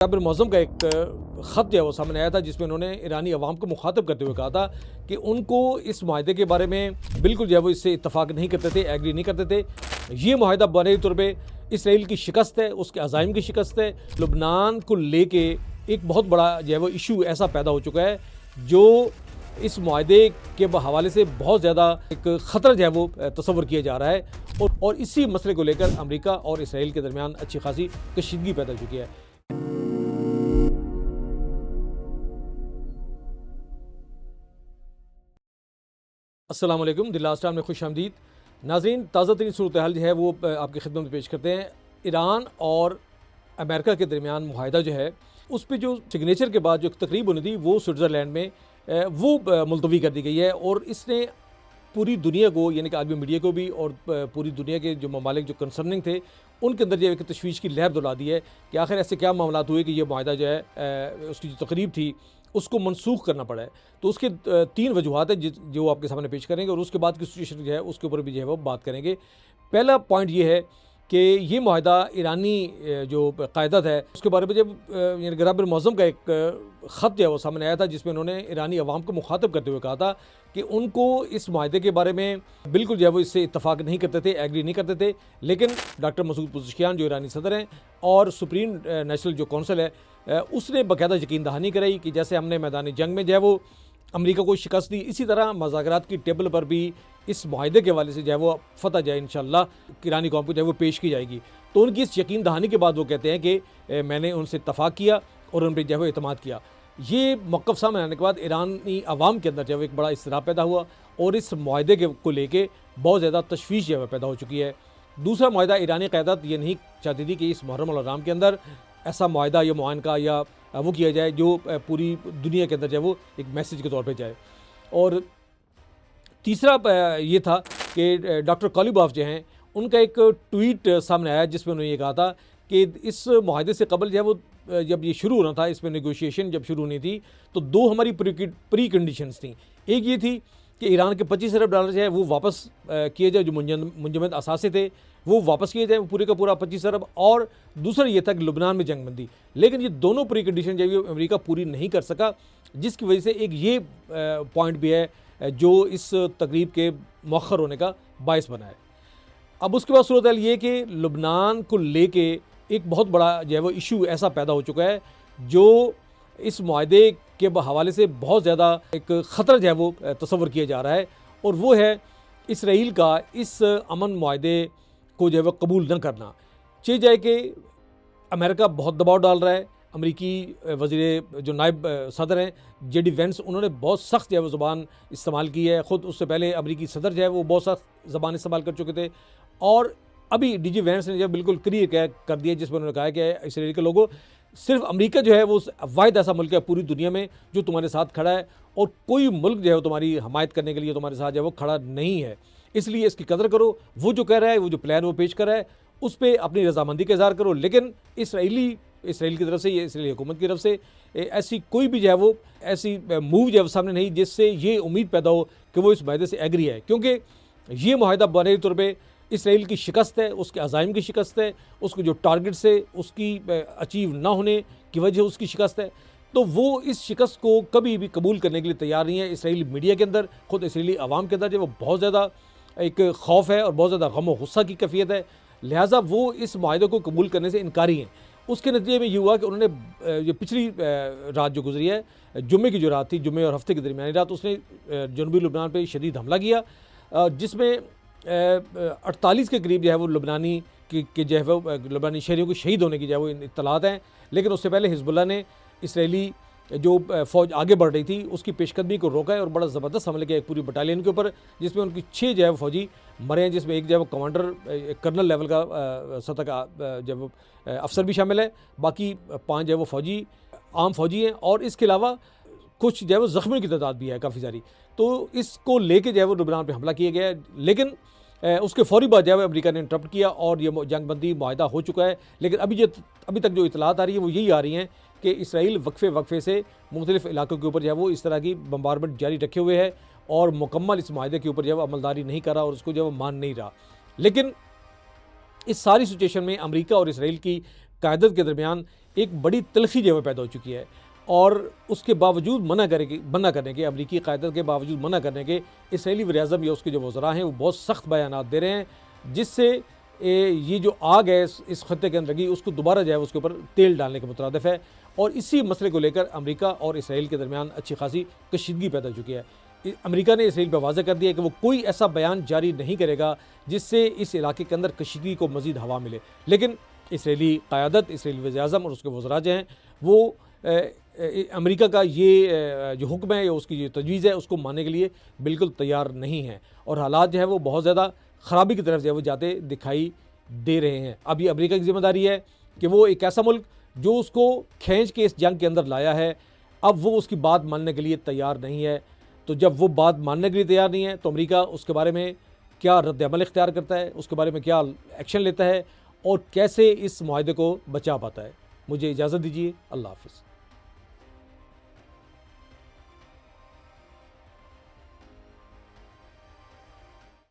जाबिर मौज़म का एक ख़त जो है वो सामने आया था, जिसमें उन्होंने ईरानी अवाम को मुखातब करते हुए कहा था कि उनको इस माहदे के बारे में बिल्कुल जो है वो इससे इत्तफ़ाक़ नहीं करते थे, एग्री नहीं करते थे। ये माहदा बुनियादी तौर पे इसराइल की शिकस्त है, उसके अज़ाइम की शिकस्त है। लुबनान को लेके एक बहुत बड़ा जो है वो इशू ऐसा पैदा हो चुका है जो इस माहदे के हवाले से बहुत ज़्यादा एक ख़तरा जो है वो तस्वर किया जा रहा है और इसी मसले को लेकर अमरीका और इसराइल के दरमियान अच्छी खासी कशीदगी पैदा हो चुकी है। अस्सलाम वालेकुम, द लास्ट टाइम में खुश आमदीद नाज़रीन। ताज़ा तरीन सूरत हाल जो है वो आपकी खिदमत में पेश करते हैं। ईरान और अमेरिका के दरमियान मुआहदा जो है उस पर जो सिग्नेचर के बाद जो तकरीब होनी थी वो स्विट्ज़रलैंड में वो मुलतवी कर दी गई है और इसने पूरी दुनिया को यानी कि आलमी मीडिया को भी और पूरी दुनिया के जो ममालिक जो कंसर्निंग थे उनके अंदर जो एक तशवीश की लहर दुला दी है कि आखिर ऐसे क्या मामला हुए कि ये मुआहदा जो है उसकी जो तकरीब थी उसको मनसूख करना पड़ा है। तो उसके तीन वजूहत है जो आपके सामने पेश करेंगे और उसके बाद की सिचुएशन जो है उसके ऊपर भी जो है वो बात करेंगे। पहला पॉइंट ये है कि ये माहदा ईरानी जो क़यादत है उसके बारे में जब जाबिर मौज़म का एक ख़त जो है वो सामने आया था, जिसमें उन्होंने ईरानी अवाम को मुखातब करते हुए कहा था कि उनको इस माहदे के बारे में बिल्कुल जो है वो इससे इत्तफ़ाक़ नहीं करते थे, एग्री नहीं करते थे। लेकिन डॉक्टर मसूद पुज़ेशकियान जो ईरानी सदर हैं और सुप्रीम नेशनल जो कौंसिल है उसने बाकायदा यकीन दहानी कराई कि जैसे हमने मैदानी जंग में जो है वो अमरीका को शिकस्त दी, इसी तरह मज़ाकरात की टेबल पर भी इस माहदे के हवाले से जो है वो फतह जो है इंशाअल्लाह ईरानी कौम को जो है वो पेश की जाएगी। तो उनकी इस यकीन दहानी के बाद वो कहते हैं कि मैंने उनसे इत्तफ़ाक़ किया और उन पर जो है वो एतमाद किया। ये मौक़िफ़ सामने आने के बाद ईरानी अवाम के अंदर जो है एक बड़ा इज़्तिराब पैदा हुआ और इस माहदे को लेके बहुत ज़्यादा तशवीश जो है पैदा हो चुकी है। दूसरा माहदा ईरानी क़यादत ये नहीं चाहती थी कि इस मुहर्रम और रमज़ान के अंदर ऐसा माहदा या मुआनका या वो किया जाए जो पूरी दुनिया के अंदर जो है वो एक मैसेज के तौर पे जाए। और तीसरा ये था कि डॉक्टर कॉलीबाफ जो हैं उनका एक ट्वीट सामने आया जिसमें उन्होंने ये कहा था कि इस माहदे से कबल जो है वो जब ये शुरू होना था, इसमें नेगोशिएशन जब शुरू होनी थी तो दो हमारी प्री कंडीशंस थी। एक ये थी कि ईरान के $25 अरब जो है वो वापस किए जाए, जो मुंजमद असासे थे वो वापस किए जाए, वो पूरे का पूरा 25 अरब। और दूसरा ये था कि लुबनान में जंगबंदी। लेकिन ये दोनों प्री कंडीशन जो है अमेरिका पूरी नहीं कर सका, जिसकी वजह से एक ये पॉइंट भी है जो इस तकरीब के मौखर होने का बायस बना है। अब उसके बाद सूरत हाल ये कि लुबनान को लेके एक बहुत बड़ा जो है वो इशू ऐसा पैदा हो चुका है जो इस माहदे के हवाले से बहुत ज़्यादा एक ख़तरा जो है वो तस्वर किया जा रहा है और वो है इसराइल का इस अमन माहदे को जो है वो कबूल न करना। चाहिए जाए कि अमेरिका बहुत दबाव डाल रहा है। अमरीकी वज़ीर जो नायब सदर हैं JD वेंस, उन्होंने बहुत सख्त जो है वो ज़ुबान इस्तेमाल की है। ख़ुद उससे पहले अमरीकी सदर जो है वो बहुत सख्त ज़बान इस्तेमाल कर चुके थे और अभी DG वेंस ने जब बिल्कुल क्लियर कर दिया जिसमें उन्होंने कहा कि इसराइल के लोगों, सिर्फ अमेरिका जो है वो वाहिद ऐसा मुल्क है पूरी दुनिया में जो तुम्हारे साथ खड़ा है और कोई मुल्क जो है वो तुम्हारी हमायत करने के लिए तुम्हारे साथ जो है वो खड़ा नहीं है। इसलिए इसकी कदर करो। वो जो कह रहा है, वो जो प्लान वो पेश कर रहा है, उस पर अपनी रजामंदी का इज़हार करो। लेकिन इसराइल की तरफ से, ये इसराइली हुकूमत की तरफ से ऐसी कोई भी जो है वो ऐसी मूव जो है वो सामने नहीं जिससे ये उम्मीद पैदा हो कि वो इस माहदे से एग्री है, क्योंकि ये माहदा बुनियादी तौर पर इसराइल की शिकस्त है, उसके अज़ाइम की शिकस्त है, उसके जो टारगेट से उसकी अचीव ना होने की वजह उसकी शिकस्त है। तो वो इस शिकस्त को कभी भी कबूल करने के लिए तैयार नहीं है। इसराइली मीडिया के अंदर, ख़ुद इसराइली अवाम के अंदर जो वो बहुत ज़्यादा एक खौफ है और बहुत ज़्यादा गम व गुस्सा की कैफियत है। लिहाजा वो इस माहदे को कबूल करने से इनकारी हैं। उसके नतीजे में ये हुआ कि उन्होंने जो पिछली रात जो गुजरी है, जुम्मे की जो रात थी, जुम्मे और हफ्ते की दरमियानी रात, उसने जनूबी लुबनान पर शदीद हमला किया जिसमें 48 के करीब जो है वो लुबनानी के जो है वो लुबनानी शहरियों के शहीद होने की जो है वो इत्तलात हैं। लेकिन उससे पहले हिजबुल्लाह ने इसराइली जो फ़ौज आगे बढ़ रही थी उसकी पेशकदमी को रोका है और बड़ा ज़बरदस्त हमले किया एक पूरी बटालियन के ऊपर, जिसमें उनकी 6 जो है वो फ़ौजी मरे हैं, जिसमें एक जो है वो कमांडर कर्नल लेवल का सतह का जब अफसर भी शामिल है। बाकी 5 जो है वो फ़ौजी आम फ़ौजी हैं और इसके अलावा कुछ जो है वो ज़ख्मियों की तादाद भी है काफ़ी सारी। तो इसको लेके जो है वो लुबनान पर हमला किया गया है। लेकिन उसके फौरी बाद जो है अमेरिका ने इंटरप्ट किया और ये जंगबंदी माहदा हो चुका है। लेकिन अभी तक जो इतलात आ रही है वो यही आ रही हैं कि इसराइल वक्फे से मुख्तलिफ़ इलाकों के ऊपर जो है वो इस तरह की बम्बारमेंट जारी रखे हुए है और मुकम्मल इस माहदे के ऊपर जो है वो अमलदारी नहीं कर रहा और उसको जो है वो मान नहीं रहा। लेकिन इस सारी सिचुएशन में अमरीका और इसराइल की क़यादत के दरमियान एक बड़ी तलखी जो है पैदा हो चुकी है। और उसके बावजूद मना करने के अमरीकी क़यादत के बावजूद मना करने के इसराइली वज़ीर-ए-आज़म या उसके जो वज़रा हैं वो बहुत सख्त बयानात दे रहे हैं, जिससे ये जो आग है इस खत्ते के अंदर लगी उसको दोबारा जो है उसके ऊपर तेल डालने के मुतरादिफ है। और इसी मसले को लेकर अमेरिका और इसराइल के दरमियान अच्छी खासी कशीदगी पैदा हो चुकी है। अमेरिका ने इसराइल पर वाज़ेह कर दिया कि वो कोई ऐसा बयान जारी नहीं करेगा जिससे इस इलाके के अंदर कशीदगी को मज़ीद हवा मिले। लेकिन इसराइली क़यादत, इसराइली वज़ीर-ए-आज़म और उसके वज़रा जो हैं वो अमेरिका का ये जो हुक्म है या उसकी जो तजवीज़ है उसको मानने के लिए बिल्कुल तैयार नहीं है। और हालात जो है वो बहुत ज़्यादा ख़राबी की तरफ जो है वो जाते दिखाई दे रहे हैं। अब ये अमेरिका की ज़िम्मेदारी है कि वो एक ऐसा मुल्क जो उसको खींच के इस जंग के अंदर लाया है, अब वो उसकी बात मानने के लिए तैयार नहीं है। तो जब वो बात मानने के लिए तैयार नहीं है तो अमेरिका उसके बारे में क्या रद्द-ए-अमल इख्तियार करता है, उसके बारे में क्या एक्शन लेता है और कैसे इस मुआहदे को बचा पाता है। मुझे इजाज़त दीजिए। अल्लाह हाफ़िज़।